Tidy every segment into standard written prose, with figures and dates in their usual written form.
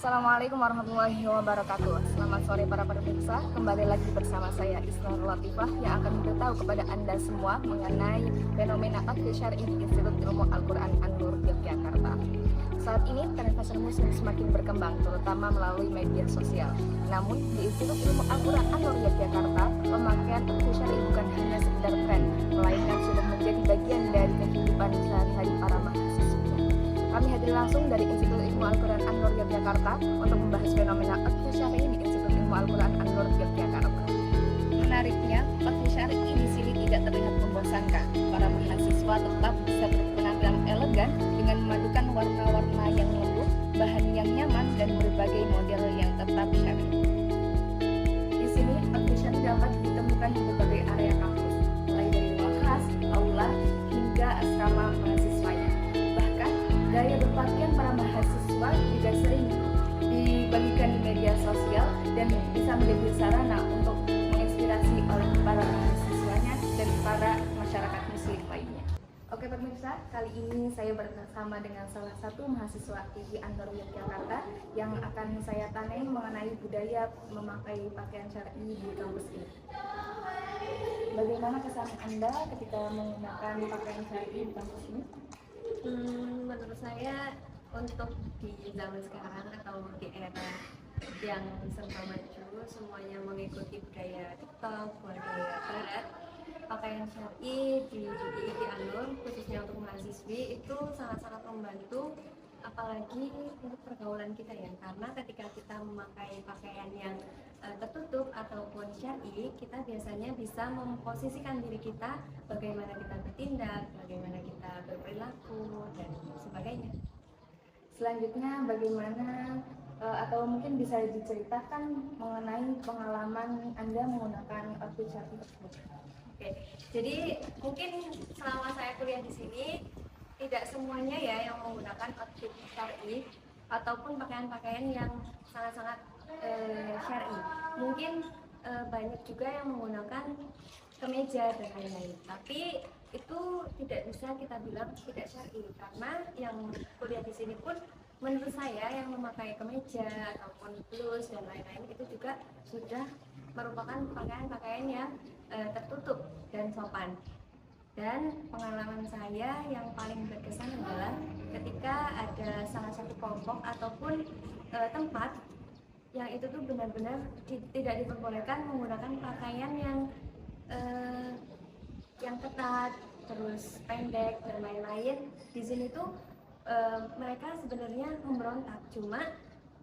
Assalamualaikum warahmatullahi wabarakatuh. Selamat sore para pemirsa. Kembali lagi bersama saya Isna Latifah yang akan memberitahu kepada Anda semua mengenai fenomena akhlak syar'i di Institut Ilmu Al-Quran An-Nur Yogyakarta. Saat ini tren fashion muslim semakin berkembang, terutama melalui media sosial. Namun di Institut Ilmu Al-Quran An-Nur Yogyakarta, pemakaian akhlak syar'i bukan hanya sekedar tren, melainkan sudah menjadi bagian dari kehidupan sehari-hari para mahasiswa. Kami hadir langsung dari Institut Ilmu Al-Quran An-Nur Yogyakarta untuk membahas fenomena akhlak syar'i di Institut Ilmu Al-Quran An-Nur Yogyakarta. Menariknya, akhlak syar'i di sini tidak terlihat membosankan. Para mahasiswa tetap bisa berpenampilan elegan dengan memadukan warna-warna yang lembut, bahan yang nyaman, dan berbagai model yang tetap syar'i. Di sini, akhlak syar'i dapat ditemukan di berbagai area kampus, mulai dari ruang kelas, aula, hingga asrama mahasiswanya. Bahkan, gaya berpakaian para mahasiswa juga sering dibagikan di media sosial dan bisa menjadi sarana untuk menginspirasi oleh para mahasiswanya dan para masyarakat muslim lainnya. Oke pemirsa, kali ini saya bersama dengan salah satu mahasiswa ITI An-Nur Yogyakarta yang akan saya tanya mengenai budaya memakai pakaian syar'i di kampus ini. Bagaimana kesan Anda ketika menggunakan pakaian syar'i di kampus ini? Menurut saya untuk di zaman sekarang atau di era yang serba maju, semuanya mengikuti budaya TikTok, budaya Thread, pakaian syar'i di An-Nur khususnya untuk mahasiswi itu sangat-sangat membantu, apalagi untuk pergaulan kita ya, karena ketika kita memakai pakaian yang tertutup ataupun syar'i, kita biasanya bisa memposisikan diri kita bagaimana kita bertindak, bagaimana kita berperilaku dan sebagainya. Selanjutnya bagaimana atau mungkin bisa diceritakan mengenai pengalaman Anda menggunakan outfit syar'i tersebut? Oke, jadi mungkin selama saya kuliah di sini tidak semuanya ya yang menggunakan outfit syar'i ataupun pakaian-pakaian yang sangat-sangat syar'i. Mungkin banyak juga yang menggunakan kemeja dan lain-lain. Tapi itu tidak bisa kita bilang tidak syar'i karena yang kuliah di sini pun menurut saya yang memakai kemeja ataupun blus dan lain-lain itu juga sudah merupakan pakaian-pakaian yang tertutup dan sopan. Dan pengalaman saya yang paling berkesan adalah ketika ada salah satu kelompok ataupun tempat yang itu tuh benar-benar tidak diperbolehkan menggunakan pakaian yang ketat, terus pendek dan lain-lain. Di sini tuh mereka sebenarnya memberontak, cuma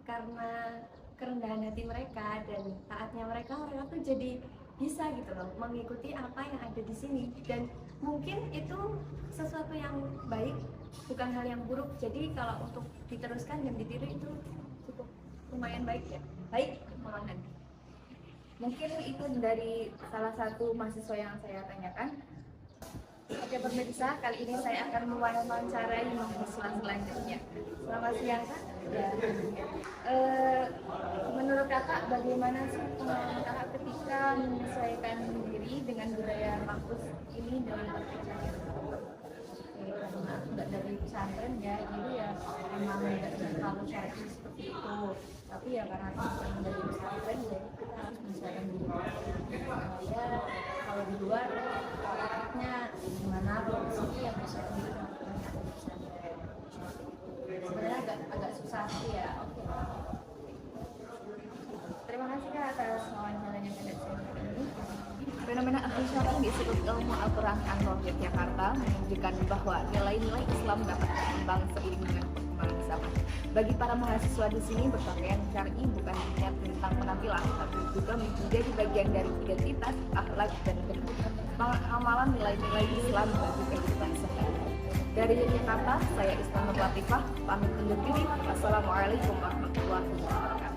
karena kerendahan hati mereka dan taatnya mereka tuh jadi bisa gitu loh mengikuti apa yang ada di sini, dan mungkin itu sesuatu yang baik, bukan hal yang buruk. Jadi kalau untuk diteruskan dan ditiru itu cukup lumayan baik ya, baik malahan. Mungkin itu dari salah satu mahasiswa yang saya tanyakan. Oke pemirsa, kali ini saya akan mewawancarai mahasiswa selanjutnya. Selamat siang Kak. Ya. Menurut Kakak bagaimana sih pengalaman Kakak ketika menyesuaikan diri dengan budaya kampus ini dengan pakaian syar'i? Karena nggak dari pesantren ya, jadi ya emang nggak terlalu syar'i seperti itu. Tapi ya karena teman dari pesantren ya kita harus menyesuaikan diri. Ya kalau di luar praktiknya gimana, kalau di sini ya menyesuaikan diri dengan pesantren. Sebenarnya agak susah sih ya. Oke. Terima kasih Kak atas wawancaranya pada saya ini. Fenomena akhlak syar'i di Institut Ilmu Al-Quran An-Nur Yogyakarta menunjukkan bahwa nilai-nilai Islam dapat berkembang seiring dengan perkembangan zaman. Bagi para mahasiswa di sini, berpakaian syar'i bukan hanya tentang penampilan, tapi juga menjadi bagian dari identitas, akhlak, dan pengamalan nilai-nilai Islam bagi kehidupan sehari-hari. Dari Yogyakarta, saya Isna Latifah, pamit undur diri. Wassalamualaikum warahmatullahi wabarakatuh.